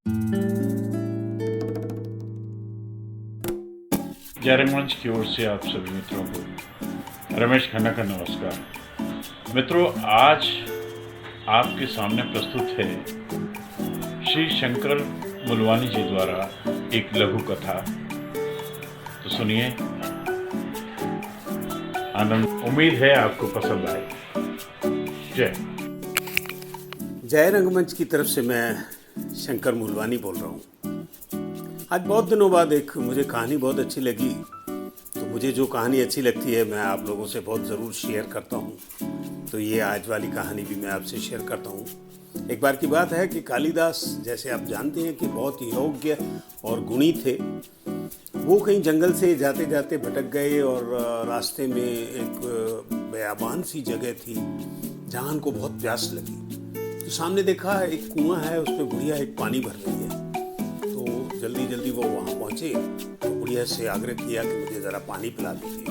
जय रंगमंच की ओर से आप सभी मित्रों को रमेश खन्ना का नमस्कार। मित्रों, आज आपके सामने प्रस्तुत है श्री शंकर मूलवानी जी द्वारा एक लघु कथा। तो सुनिए, आनंद। उम्मीद है आपको पसंद आए। जय जय रंगमंच की तरफ से मैं शंकर मूलवानी बोल रहा हूँ। आज बहुत दिनों बाद एक मुझे कहानी बहुत अच्छी लगी, तो मुझे जो कहानी अच्छी लगती है मैं आप लोगों से बहुत ज़रूर शेयर करता हूँ। तो ये आज वाली कहानी भी मैं आपसे शेयर करता हूँ। एक बार की बात है कि कालिदास, जैसे आप जानते हैं कि बहुत योग्य और गुणी थे, वो कहीं जंगल से जाते जाते भटक गए और रास्ते में एक बेयाबान सी जगह थी जहाँ उनको बहुत प्यास लगी। तो सामने देखा एक कुआं है, उसमें बुढ़िया एक पानी भर रही है। तो जल्दी जल्दी वो वहाँ पहुँचे तो बुढ़िया से आग्रह किया कि मुझे ज़रा पानी पिला दीजिए।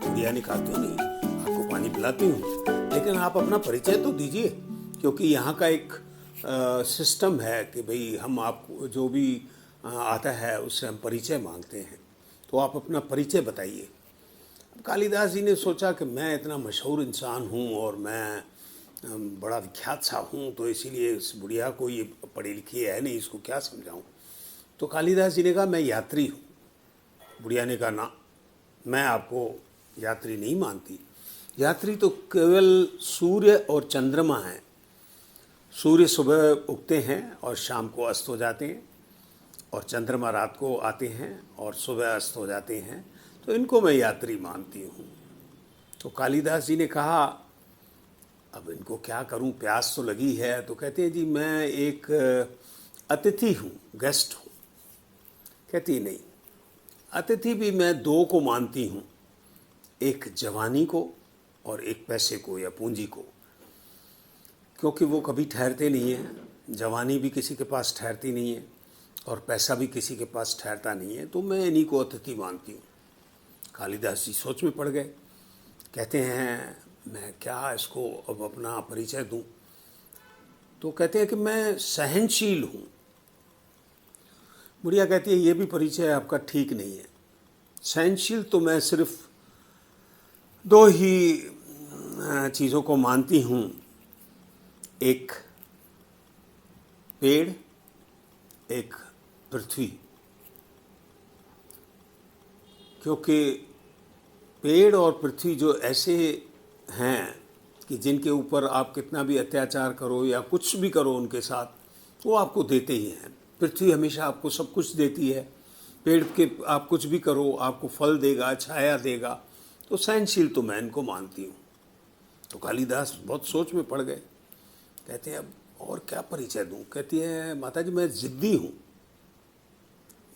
बुढ़िया ने कहा, क्यों नहीं, आपको पानी पिलाती हूँ, लेकिन आप अपना परिचय तो दीजिए, क्योंकि यहाँ का एक सिस्टम है कि भाई हम आपको जो भी आता है उससे हम परिचय मांगते हैं, तो आप अपना परिचय बताइए। अब कालिदास जी ने सोचा कि मैं इतना मशहूर इंसान हूँ और मैं बड़ा विख्यात सा हूँ, तो इसीलिए इस बुढ़िया को, ये पढ़ी लिखी है नहीं, इसको क्या समझाऊँ। तो कालिदास जी ने कहा, मैं यात्री हूँ। बुढ़िया ने कहा, ना, मैं आपको यात्री नहीं मानती। यात्री तो केवल सूर्य और चंद्रमा हैं। सूर्य सुबह उगते हैं और शाम को अस्त हो जाते हैं, और चंद्रमा रात को आते हैं और सुबह अस्त हो जाते हैं, तो इनको मैं यात्री मानती हूँ। तो कालिदास जी ने कहा, अब इनको क्या करूं, प्यास तो लगी है। तो कहते हैं, जी मैं एक अतिथि हूं, गेस्ट हूं। कहती नहीं, अतिथि भी मैं दो को मानती हूं, एक जवानी को और एक पैसे को या पूंजी को, क्योंकि वो कभी ठहरते नहीं हैं। जवानी भी किसी के पास ठहरती नहीं है और पैसा भी किसी के पास ठहरता नहीं है, तो मैं इन्हीं को अतिथि मानती हूँ। कालिदास जी सोच में पड़ गए। कहते हैं, मैं क्या इसको अब अपना परिचय दूं। तो कहते हैं कि मैं सहनशील हूं। बुढ़िया कहती है, ये भी परिचय आपका ठीक नहीं है। सहनशील तो मैं सिर्फ दो ही चीज़ों को मानती हूं, एक पेड़, एक पृथ्वी। क्योंकि पेड़ और पृथ्वी जो ऐसे हैं कि जिनके ऊपर आप कितना भी अत्याचार करो या कुछ भी करो उनके साथ, वो आपको देते ही हैं। पृथ्वी हमेशा आपको सब कुछ देती है। पेड़ के आप कुछ भी करो आपको फल देगा, छाया देगा। तो सहनशील तो मैं इनको मानती हूँ। तो कालिदास बहुत सोच में पड़ गए। कहते हैं, अब और क्या परिचय दूँ। कहती है, माता जी मैं ज़िद्दी हूँ।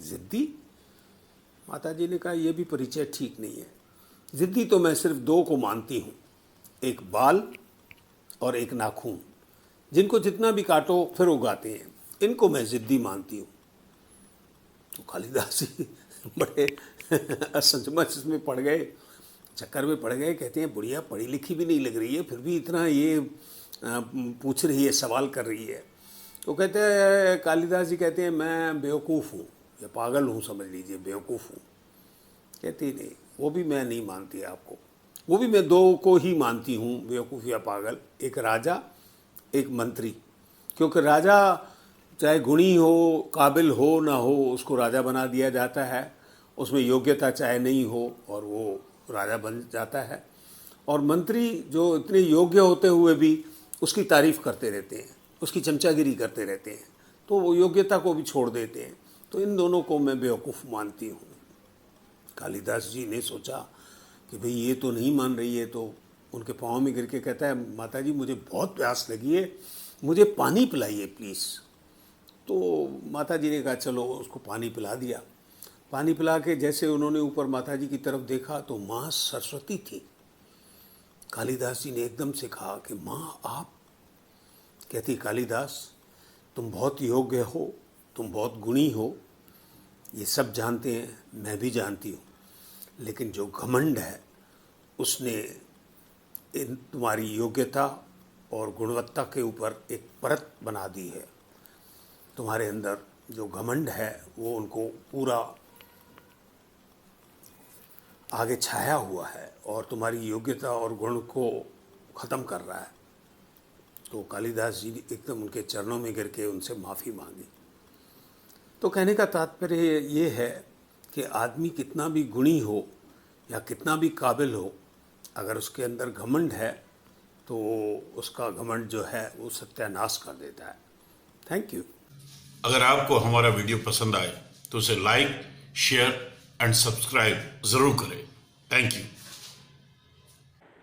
ज़िद्दी? माता जी ने कहा, यह भी परिचय ठीक नहीं है। ज़िद्दी तो मैं सिर्फ दो को मानती हूँ, एक बाल और एक नाखून, जिनको जितना भी काटो फिर उगाते हैं, इनको मैं ज़िद्दी मानती हूँ। तो कालिदास जी बड़े असमंजस में पड़ गए, चक्कर में पड़ गए। कहते हैं, बुढ़िया पढ़ी लिखी भी नहीं लग रही है, फिर भी इतना ये पूछ रही है, सवाल कर रही है। तो कहते हैं, कालिदास जी कहते हैं, मैं बेवकूफ़ हूँ या पागल हूँ, समझ लीजिए, बेवकूफ़ हूँ। कहती नहीं, वो भी मैं नहीं मानती आपको। वो भी मैं दो को ही मानती हूँ, बेवकूफ़ या पागल, एक राजा, एक मंत्री। क्योंकि राजा चाहे गुणी हो, काबिल हो ना हो, उसको राजा बना दिया जाता है। उसमें योग्यता चाहे नहीं हो और वो राजा बन जाता है। और मंत्री जो इतने योग्य होते हुए भी उसकी तारीफ़ करते रहते हैं, उसकी चमचागिरी करते रहते हैं, तो वो योग्यता को भी छोड़ देते हैं। तो इन दोनों को मैं बेवकूफ़ मानती हूँ। कालिदास जी ने सोचा कि भाई ये तो नहीं मान रही है, तो उनके पाँव में गिर के कहता है, माता जी मुझे बहुत प्यास लगी है, मुझे पानी पिलाइए प्लीज़। तो माता जी ने कहा, चलो उसको पानी पिला दिया। पानी पिला के जैसे उन्होंने ऊपर माता जी की तरफ देखा तो माँ सरस्वती थी। कालिदास जी ने एकदम से कहा कि माँ आप? कहती, कालिदास तुम बहुत योग्य हो, तुम बहुत गुणी हो, ये सब जानते हैं, मैं भी जानती हूँ, लेकिन जो घमंड है उसने इन तुम्हारी योग्यता और गुणवत्ता के ऊपर एक परत बना दी है। तुम्हारे अंदर जो घमंड है वो उनको पूरा आगे छाया हुआ है और तुम्हारी योग्यता और गुण को ख़त्म कर रहा है। तो कालिदास जी एकदम उनके चरणों में गिर के उनसे माफ़ी मांगी। तो कहने का तात्पर्य ये है कि आदमी कितना भी गुणी हो या कितना भी काबिल हो, अगर उसके अंदर घमंड है तो उसका घमंड जो है वो सत्यानाश कर देता है। Thank you. अगर आपको हमारा वीडियो पसंद आए तो उसे लाइक, शेयर एंड सब्सक्राइब जरूर करें। Thank you.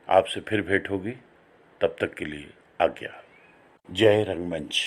आपसे फिर भेंट होगी, तब तक के लिए आज्ञा। जय रंगमंच।